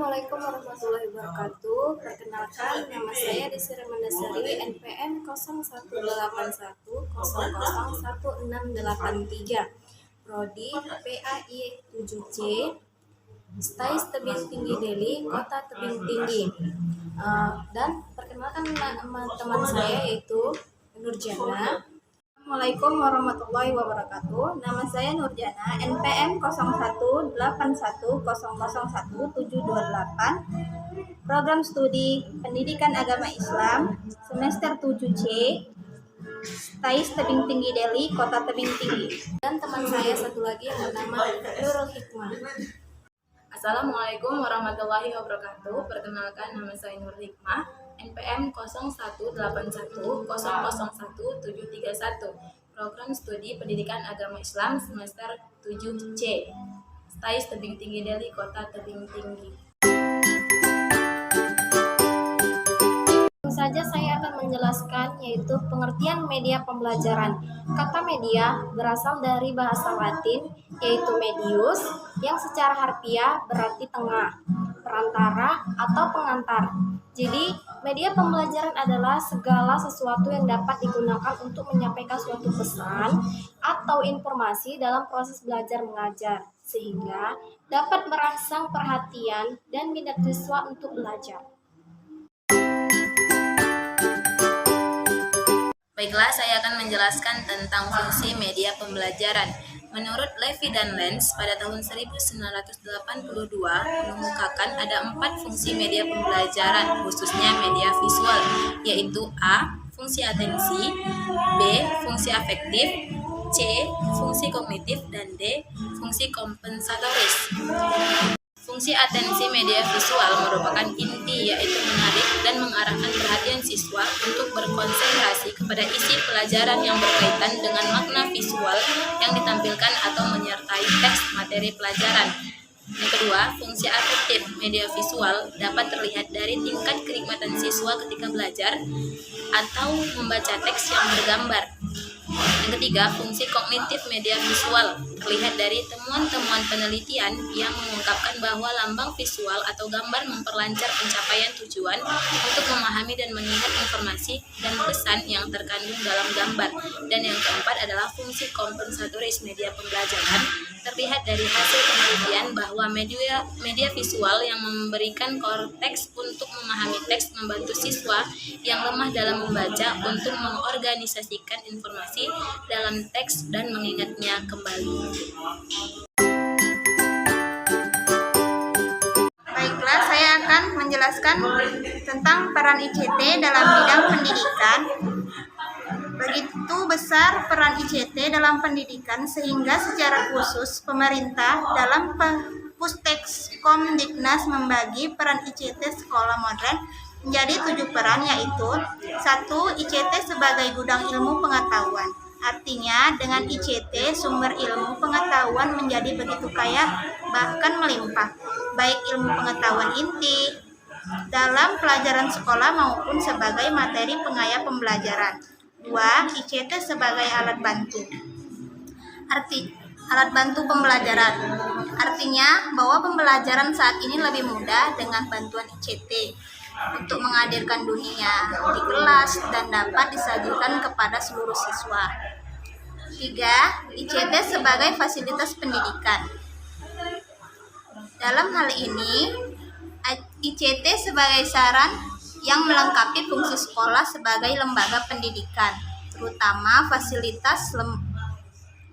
Assalamualaikum warahmatullahi wabarakatuh. Perkenalkan, nama saya Desire Mandasari, NPM 018181001683, Prodi PAI 7C, STAIS Tebing Tinggi Deli, Kota Tebing Tinggi. Dan perkenalkan nama teman saya yaitu Nurjana. Assalamualaikum warahmatullahi wabarakatuh. Nama saya Nurjana, NPM 0181001728, Program Studi Pendidikan Agama Islam, Semester 7C, STAIS Tebing Tinggi Deli, Kota Tebing Tinggi. Dan teman saya satu lagi yang bernama Nurul Hikmah. Assalamualaikum warahmatullahi wabarakatuh. Perkenalkan, nama saya Nur Hikmah, NPM 0181001731, Program Studi Pendidikan Agama Islam Semester 7C, STAIS Tebing Tinggi Deli, Kota Tebing Tinggi. Langsung saja saya akan menjelaskan yaitu pengertian media pembelajaran. Kata media berasal dari bahasa Latin yaitu medius yang secara harfiah berarti tengah, perantara atau pengantar. Jadi, media pembelajaran adalah segala sesuatu yang dapat digunakan untuk menyampaikan suatu pesan atau informasi dalam proses belajar mengajar, sehingga dapat merangsang perhatian dan minat siswa untuk belajar. Baiklah, saya akan menjelaskan tentang fungsi media pembelajaran. Menurut Levy dan Lenz, pada tahun 1982 mengemukakan ada 4 fungsi media pembelajaran, khususnya media visual, yaitu A. Fungsi atensi, B. Fungsi afektif, C. Fungsi kognitif, dan D. Fungsi kompensatoris. Fungsi atensi media visual merupakan inti, yaitu menarik dan mengarahkan perhatian siswa untuk berkonsentrasi kepada isi pelajaran yang berkaitan dengan makna visual yang ditampilkan atau menyertai teks materi pelajaran. Yang kedua, fungsi afektif media visual dapat terlihat dari tingkat kenikmatan siswa ketika belajar atau membaca teks yang bergambar. Yang ketiga, fungsi kognitif media visual terlihat dari temuan-temuan penelitian yang mengungkapkan bahwa lambang visual atau gambar memperlancar pencapaian tujuan untuk memahami dan mengingat informasi dan pesan yang terkandung dalam gambar. Dan yang keempat adalah fungsi kompensatoris media pembelajaran terlihat dari hasil penelitian bahwa media visual yang memberikan korteks untuk memahami teks membantu siswa yang lemah dalam membaca untuk mengorganisasikan informasi dalam teks dan mengingatnya kembali. Baiklah, saya akan menjelaskan tentang peran ICT dalam bidang pendidikan. Begitu besar peran ICT dalam pendidikan sehingga secara khusus pemerintah dalam Pustekskomdiknas membagi peran ICT sekolah modern menjadi 7 peran, yaitu 1. ICT sebagai gudang ilmu pengetahuan. Artinya, dengan ICT, sumber ilmu pengetahuan menjadi begitu kaya, bahkan melimpah, baik ilmu pengetahuan inti dalam pelajaran sekolah maupun sebagai materi pengaya pembelajaran. 2. ICT sebagai alat bantu. Alat bantu pembelajaran. Artinya bahwa pembelajaran saat ini lebih mudah dengan bantuan ICT untuk menghadirkan dunia di kelas dan dapat disajikan kepada seluruh siswa. 3. ICT sebagai fasilitas pendidikan. Dalam hal ini, ICT sebagai saran yang melengkapi fungsi sekolah sebagai lembaga pendidikan, terutama fasilitas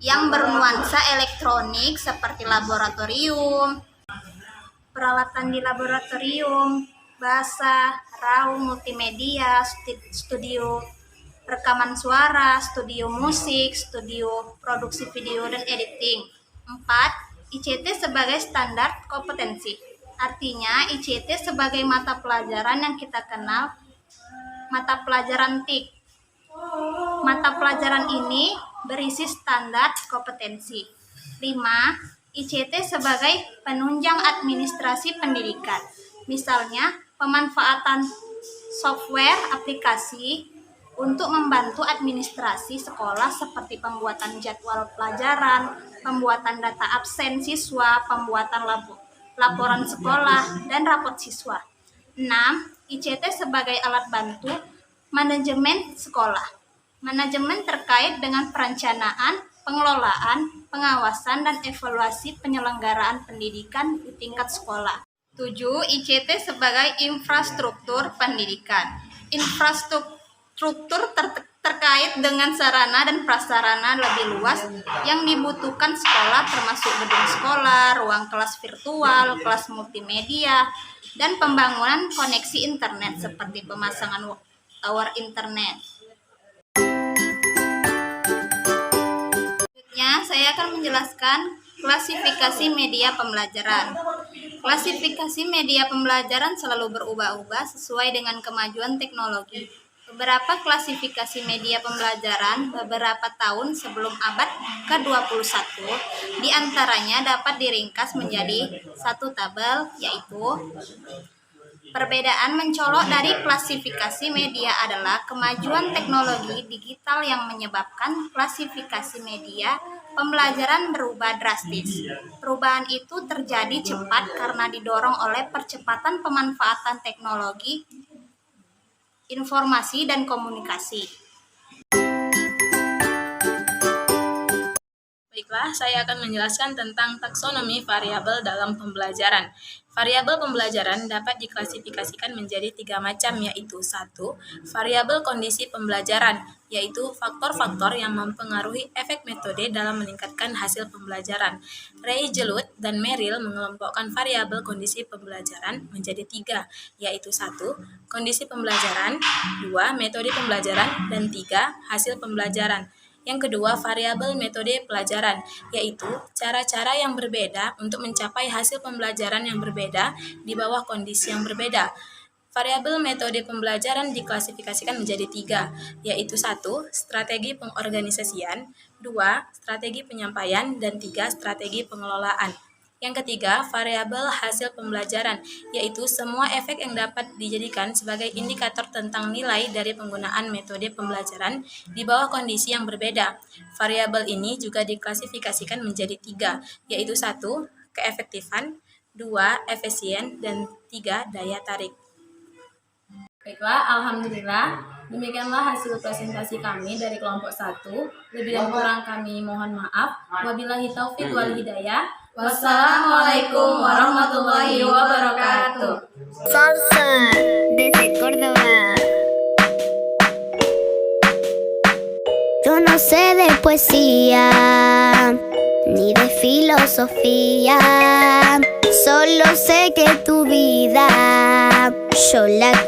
yang bernuansa elektronik seperti laboratorium, peralatan di laboratorium, bahasa, raung multimedia, studio rekaman suara, studio musik, studio produksi video dan editing. 4. ICT sebagai standar kompetensi. Artinya, ICT sebagai mata pelajaran yang kita kenal, mata pelajaran TIK. Mata pelajaran ini berisi standar kompetensi. 5. ICT sebagai penunjang administrasi pendidikan. Misalnya, pemanfaatan software aplikasi untuk membantu administrasi sekolah seperti pembuatan jadwal pelajaran, pembuatan data absen siswa, pembuatan laporan sekolah, dan rapot siswa. 6. ICT sebagai alat bantu manajemen sekolah. Manajemen terkait dengan perencanaan, pengelolaan, pengawasan, dan evaluasi penyelenggaraan pendidikan di tingkat sekolah. 7. ICT sebagai infrastruktur pendidikan. Infrastruktur terkait dengan sarana dan prasarana lebih luas yang dibutuhkan sekolah, termasuk gedung sekolah, ruang kelas virtual, kelas multimedia, dan pembangunan koneksi internet seperti pemasangan tower internet. Selanjutnya, saya akan menjelaskan klasifikasi media pembelajaran. Klasifikasi media pembelajaran selalu berubah-ubah sesuai dengan kemajuan teknologi. Beberapa klasifikasi media pembelajaran beberapa tahun sebelum abad ke-21 diantaranya dapat diringkas menjadi satu tabel, yaitu perbedaan mencolok dari klasifikasi media adalah kemajuan teknologi digital yang menyebabkan klasifikasi media pembelajaran berubah drastis. Perubahan itu terjadi cepat karena didorong oleh percepatan pemanfaatan teknologi informasi dan komunikasi. Baiklah, saya akan menjelaskan tentang taksonomi variabel dalam pembelajaran. Variabel pembelajaran dapat diklasifikasikan menjadi 3 macam, yaitu 1. Variabel kondisi pembelajaran, yaitu faktor-faktor yang mempengaruhi efek metode dalam meningkatkan hasil pembelajaran. Ray, Gelut, dan Merrill mengelompokkan variabel kondisi pembelajaran menjadi 3, yaitu 1. Kondisi pembelajaran, 2. Metode pembelajaran, dan 3. Hasil pembelajaran. Yang kedua, variabel metode pelajaran, yaitu cara-cara yang berbeda untuk mencapai hasil pembelajaran yang berbeda di bawah kondisi yang berbeda. Variabel metode pembelajaran diklasifikasikan menjadi 3, yaitu 1. Strategi pengorganisasian, 2. Strategi penyampaian, dan 3. Strategi pengelolaan. Yang ketiga, variabel hasil pembelajaran, yaitu semua efek yang dapat dijadikan sebagai indikator tentang nilai dari penggunaan metode pembelajaran di bawah kondisi yang berbeda. Variabel ini juga diklasifikasikan menjadi 3, yaitu 1. Keefektifan, 2. Efisien, dan 3. Daya tarik. Baiklah, alhamdulillah. Demikianlah hasil presentasi kami dari kelompok 1. Lebih dan kurang kami mohon maaf. Wabillahi taufik wal hidayah. Wassalamualaikum warahmatullahi wabarakatuh. Salsa desde Córdoba. Yo no sé de poesía ni de filosofía, solo sé que tu vida yo la